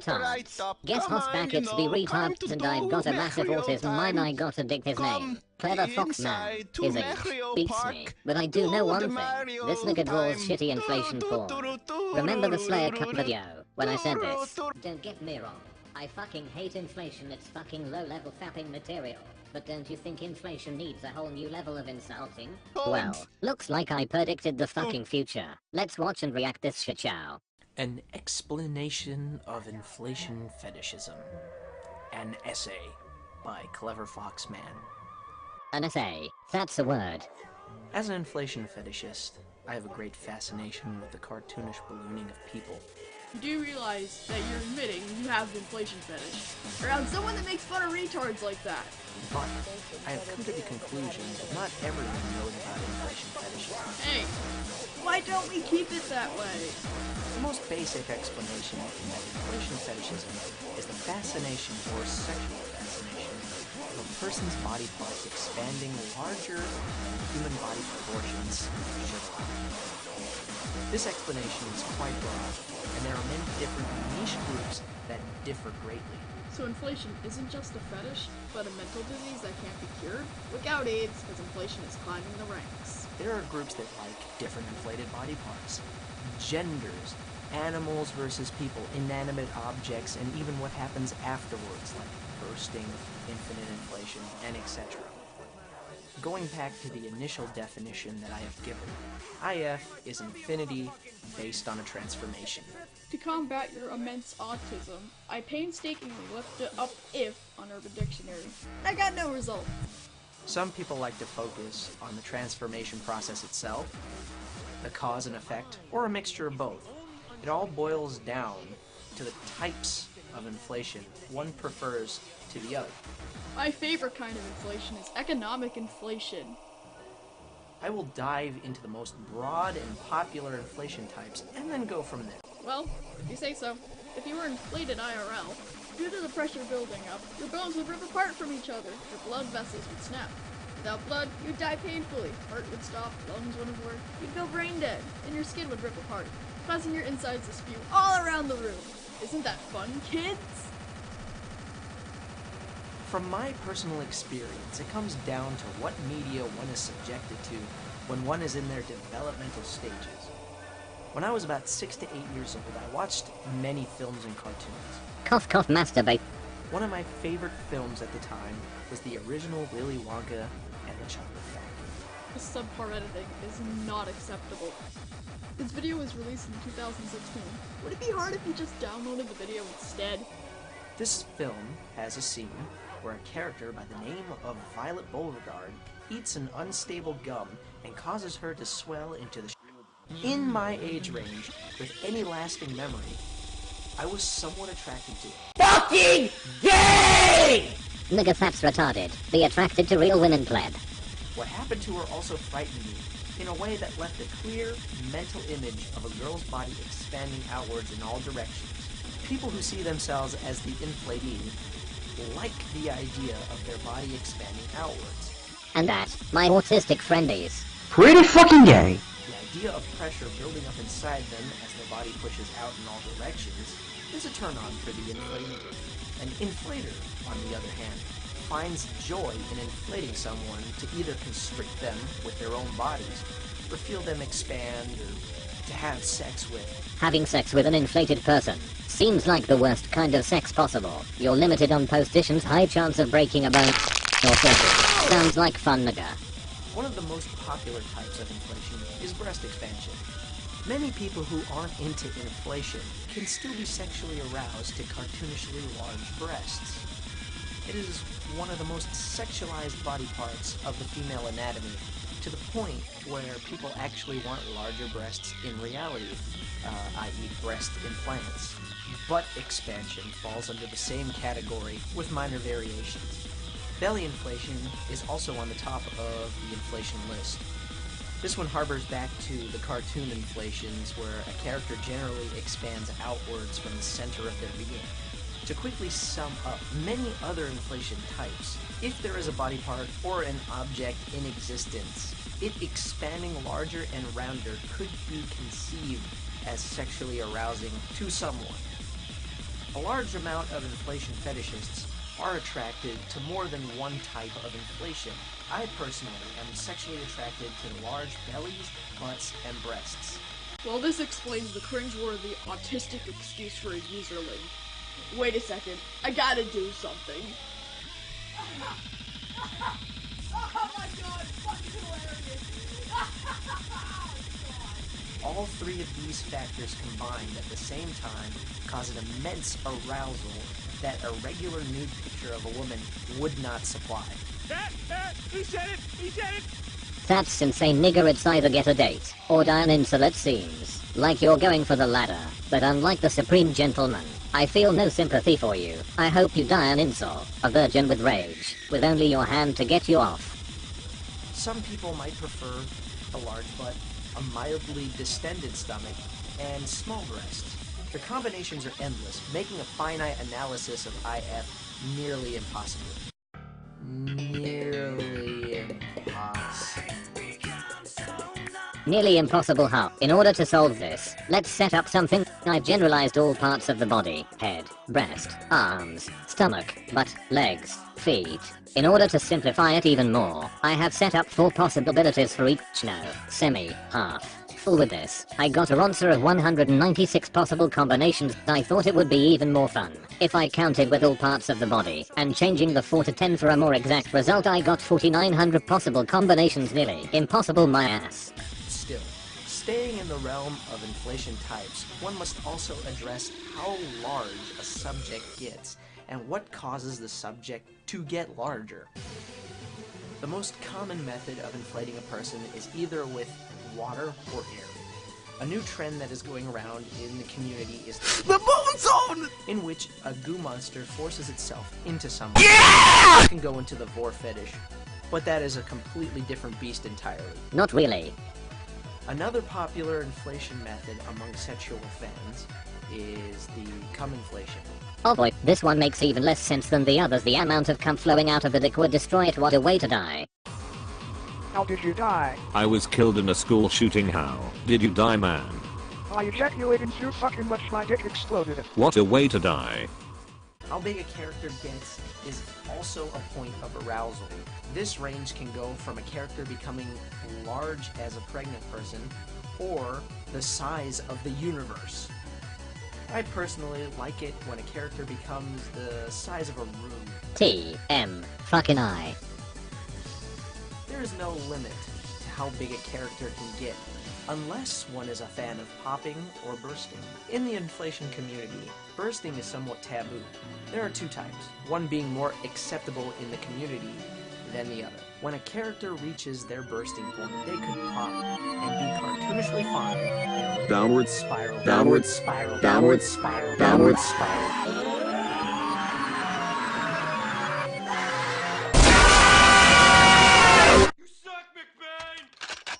retards. Guess what's back? It's the retards, and I've got a massive autism. Mine, I gotta dig his name. Cleverfoxman. His age beats me, but I do know one thing. This nigga draws shitty inflation porn. Remember the Slayer Cup video, when I said this? Don't get me wrong. I fucking hate inflation, it's fucking low-level fapping material. But don't you think inflation needs a whole new level of insulting? Well, looks like I predicted the fucking future. Let's watch and react this shit show. An explanation of inflation fetishism. An essay by Cleverfoxman. An essay, that's a word. As an inflation fetishist, I have a great fascination with the cartoonish ballooning of people. You do realize that you're admitting you have an inflation fetish around someone that makes fun of retards like that. But I have come to the conclusion that not everyone knows about inflation fetishism. Hey, why don't we keep it that way? The most basic explanation of inflation fetishism is the fascination or sexual fascination of a person's body parts expanding larger than human body proportions should allow. This explanation is quite broad, and there are many different niche groups that differ greatly. So inflation isn't just a fetish, but a mental disease that can't be cured? Look out, AIDS, because inflation is climbing the ranks. There are groups that like different inflated body parts, genders, animals versus people, inanimate objects, and even what happens afterwards, like bursting, infinite inflation, and etc. Going back to the initial definition that I have given, IF is infinity based on a transformation. To combat your immense autism, I painstakingly looked up if on Urban Dictionary. I got no result. Some people like to focus on the transformation process itself, the cause and effect, or a mixture of both. It all boils down to the types of inflation one prefers to the other. My favorite kind of inflation is economic inflation. I will dive into the most broad and popular inflation types and then go from there. Well, if you say so. If you were inflated IRL, due to the pressure building up, your bones would rip apart from each other, your blood vessels would snap. Without blood, you'd die painfully, heart would stop, lungs wouldn't work, you'd go brain dead, and your skin would rip apart, causing your insides to spew all around the room. Isn't that fun, kids? From my personal experience, it comes down to what media one is subjected to when one is in their developmental stages. When I was about 6 to 8 years old, I watched many films and cartoons. Cough cough masturbate. One of my favorite films at the time was the original Willy Wonka and the Chocolate Factory. This subpar editing is not acceptable. This video was released in 2016. Would it be hard if you just downloaded the video instead? This film has a scene where a character by the name of Violet Beauregard eats an unstable gum and causes her to swell into the In my age range, with any lasting memory, I was somewhat attracted to it. Fucking gay! Nigga faps retarded. Be attracted to real women pleb. What happened to her also frightened me, in a way that left a clear mental image of a girl's body expanding outwards in all directions. People who see themselves as the inflatee like the idea of their body expanding outwards. And that, my autistic friendies. Pretty fucking gay. The idea of pressure building up inside them as their body pushes out in all directions is a turn-on for the inflator. An inflator, on the other hand, finds joy in inflating someone to either constrict them with their own bodies, or feel them expand, or to have sex with. Having sex with an inflated person seems like the worst kind of sex possible. You're limited on positions, high chance of breaking a bone, or surgery. Sounds like fun, nigga. One of the most popular types of inflation is breast expansion. Many people who aren't into inflation can still be sexually aroused to cartoonishly large breasts. It is one of the most sexualized body parts of the female anatomy, to the point where people actually want larger breasts in reality, i.e. breast implants. Butt expansion falls under the same category with minor variations. Belly inflation is also on the top of the inflation list. This one harbors back to the cartoon inflations, where a character generally expands outwards from the center of their being. To quickly sum up many other inflation types, if there is a body part or an object in existence, it expanding larger and rounder could be conceived as sexually arousing to someone. A large amount of inflation fetishists are attracted to more than one type of inflation. I personally am sexually attracted to large bellies, butts, and breasts. Well, this explains the cringeworthy autistic excuse for a userling. Wait a second, I gotta do something. Oh my god, fucking hilarious! All three of these factors combined at the same time cause an immense arousal that a regular nude picture of a woman would not supply. He said it! He said it! That's insane, nigger. It's either get a date or die an incel. It seems like you're going for the latter, but unlike the supreme gentleman, I feel no sympathy for you. I hope you die an incel, a virgin with rage, with only your hand to get you off. Some people might prefer a large butt, a mildly distended stomach, and small breasts. The combinations are endless, making a finite analysis of IF nearly impossible. Nearly impossible. Nearly impossible how? In order to solve this, let's set up something. I've generalized all parts of the body: head, breast, arms, stomach, butt, legs, feet. In order to simplify it even more, I have set up 4 possibilities for each. No, semi, half, full. With this, I got a roster of 196 possible combinations. I thought it would be even more fun if I counted with all parts of the body, and changing the 4 to 10 for a more exact result, I got 4,900 possible combinations. Nearly impossible, my ass. Still, staying in the realm of inflation types, one must also address how large a subject gets and what causes the subject to get larger. The most common method of inflating a person is either with water or air. A new trend that is going around in the community is the Bone Zone, in which a goo monster forces itself into someone. Yeah! It can go into the vor fetish, but that is a completely different beast entirely. Not really. Another popular inflation method among sexual fans is the cum inflation. Oh boy, this one makes even less sense than the others. The amount of cum flowing out of the dick would destroy it. What a way to die. How did you die? I was killed in a school shooting. How did you die, man? I ejaculated so fucking much my dick exploded. What a way to die. How big a character gets is also a point of arousal. This range can go from a character becoming large as a pregnant person, or the size of the universe. I personally like it when a character becomes the size of a room. T.M. fucking I. There is no limit to how big a character can get, unless one is a fan of popping or bursting. In the inflation community, bursting is somewhat taboo. There are 2 types, one being more acceptable in the community than the other. When a character reaches their bursting point, they could pop and be cartoonishly fine. Downward Spiral, downward spiral, downward spiral, downward spiral. You suck, McBain!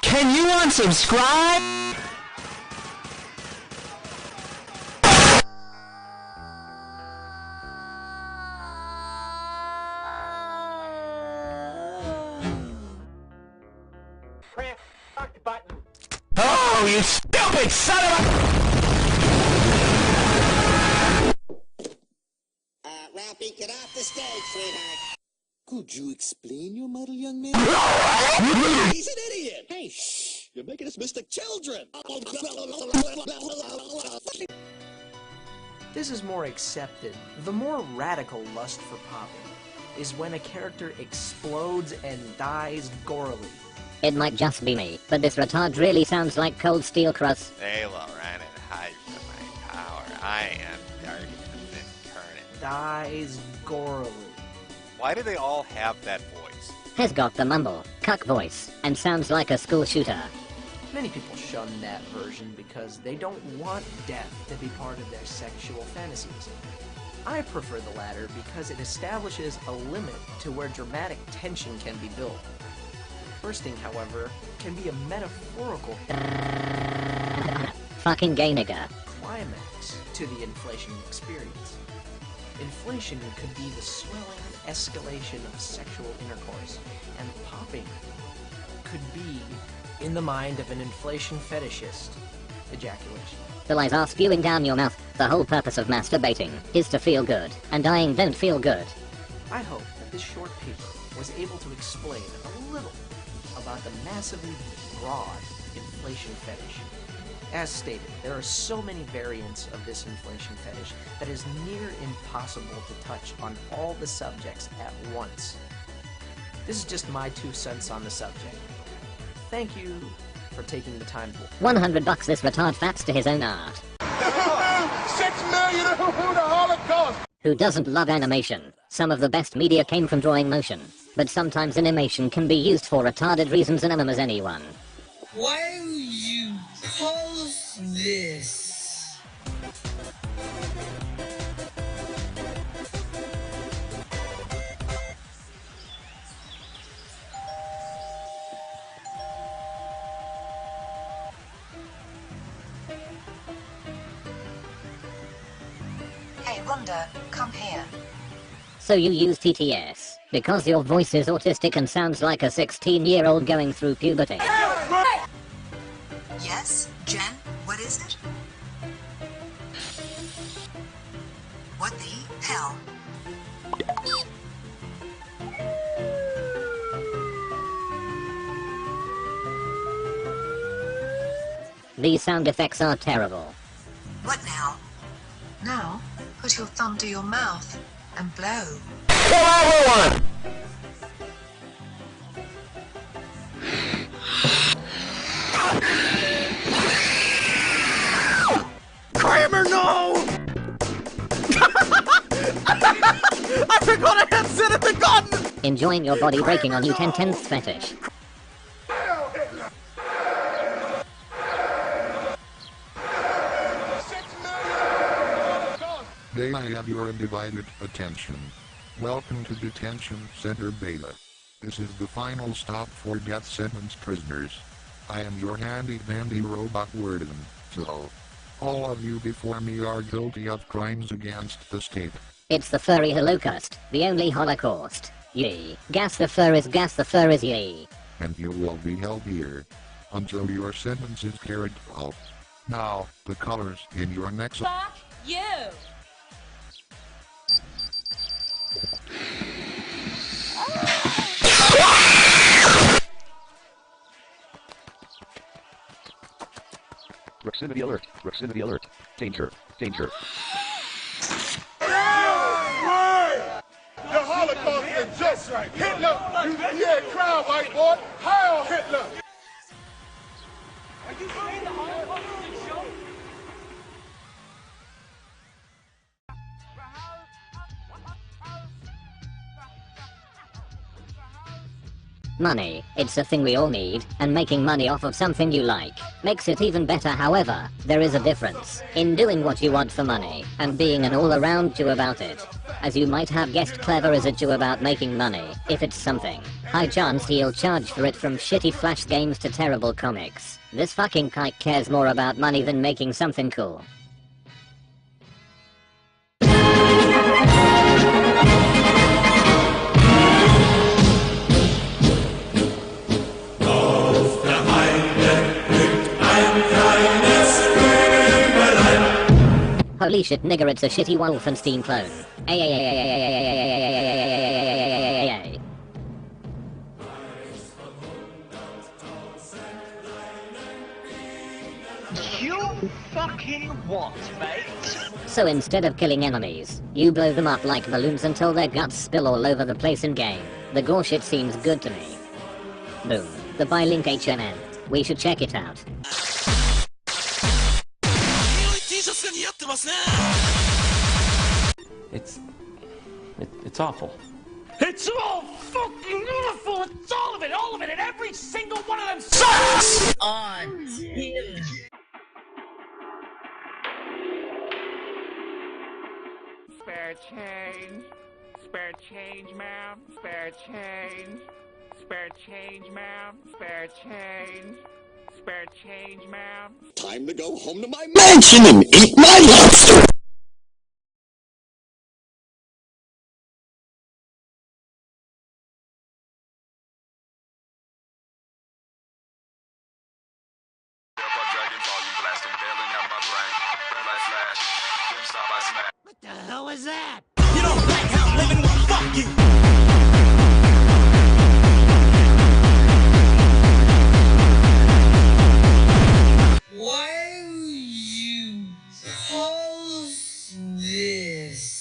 Can you unsubscribe? Press the button. Oh, you stupid son of a... Ralphie, get off the stage, sweetheart. Could you explain your model, young man? He's an idiot. Hey, shh. You're making us Mr. Children. This is more accepted. The more radical lust for popping is when a character explodes and dies gorily. It might just be me, but this retard really sounds like Cold Steel Cross. Halo ran it hides to my power. I am darkness incarnate. Dies gorily. Why do they all have that voice? Has got the mumble, cuck voice, and sounds like a school shooter. Many people shun that version because they don't want death to be part of their sexual fantasies. I prefer the latter because it establishes a limit to where dramatic tension can be built. Bursting, however, can be a metaphorical Fucking gay nigger. climax to the inflation experience. Inflation could be the swelling escalation of sexual intercourse, and popping could be, in the mind of an inflation fetishist, ejaculation. The lies are spewing down your mouth. The whole purpose of masturbating is to feel good, and dying don't feel good. I hope that this short paper was able to explain a little about the massively broad inflation fetish. As stated, there are so many variants of this inflation fetish that it is near impossible to touch on all the subjects at once. This is just my 2 cents on the subject. Thank you for taking the time to... $100 this retard fats to his own art. 6 million who the Holocaust! Who doesn't love animation? Some of the best media came from drawing motion, but sometimes animation can be used for retarded reasons anonymous anyone. Why would you post this? Hey Rhonda, come here. So you use TTS, because your voice is autistic and sounds like a 16-year-old going through puberty. Yes, Jen, what is it? What the hell? These sound effects are terrible. What now? Now, put your thumb to your mouth and blow. Kramer, no! I forgot I had said it the gun! Enjoying your body breaking on you 10/10th fetish. May I have your undivided attention? Welcome to Detention Center Beta. This is the final stop for death sentence prisoners. I am your handy-dandy robot warden, so all of you before me are guilty of crimes against the state. It's the furry Holocaust, the only Holocaust. Yee. Gas the fur is yee. And you will be held here until your sentence is carried out. Now, the colors in your next... Fuck you! Proximity alert. Proximity alert. Danger. Danger. The Holocaust is just right. Hitler, yeah, crowd, white boy. Heil Hitler! Are you saying the Holocaust is a joke? Money, it's a thing we all need, and making money off of something you like makes it even better. However, there is a difference in doing what you want for money and being an all-around Jew about it. As you might have guessed, Clever is a Jew about making money. If it's something, high chance he'll charge for it, from shitty flash games to terrible comics. This fucking kike cares more about money than making something cool. Holy shit, nigger, it's a shitty Wolfenstein clone. You fucking what, mate? So instead of killing enemies, you blow them up like balloons until their guts spill all over the place in game. The gore shit seems good to me. Boom. The buy link HNN. We should check it out. It's awful. It's all fucking awful! It's all of it, and every single one of them sucks! Spare change. Spare change, ma'am. Spare change. Spare change, ma'am. Spare change. Spare change, ma'am. Time to go home to my mansion and eat my lobster! Dragons, all you blasting What the hell was that? You don't like how I'm living? Well, fuck you! Why would you post this?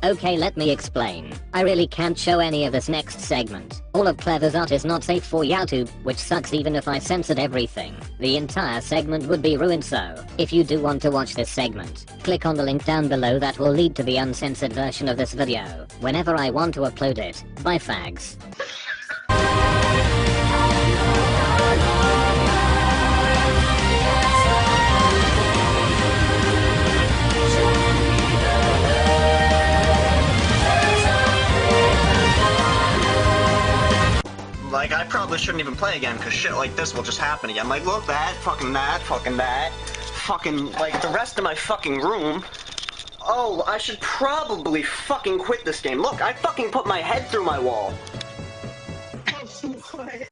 Okay, let me explain. I really can't show any of this next segment. All of Clever's art is not safe for YouTube, which sucks even if I censored everything. The entire segment would be ruined, so if you do want to watch this segment, click on the link down below that will lead to the uncensored version of this video, whenever I want to upload it. Bye fags. Like, I probably shouldn't even play again, because shit like this will just happen again. Like, look, that, fucking, like, the rest of my fucking room. Oh, I should probably fucking quit this game. Look, I fucking put my head through my wall. What?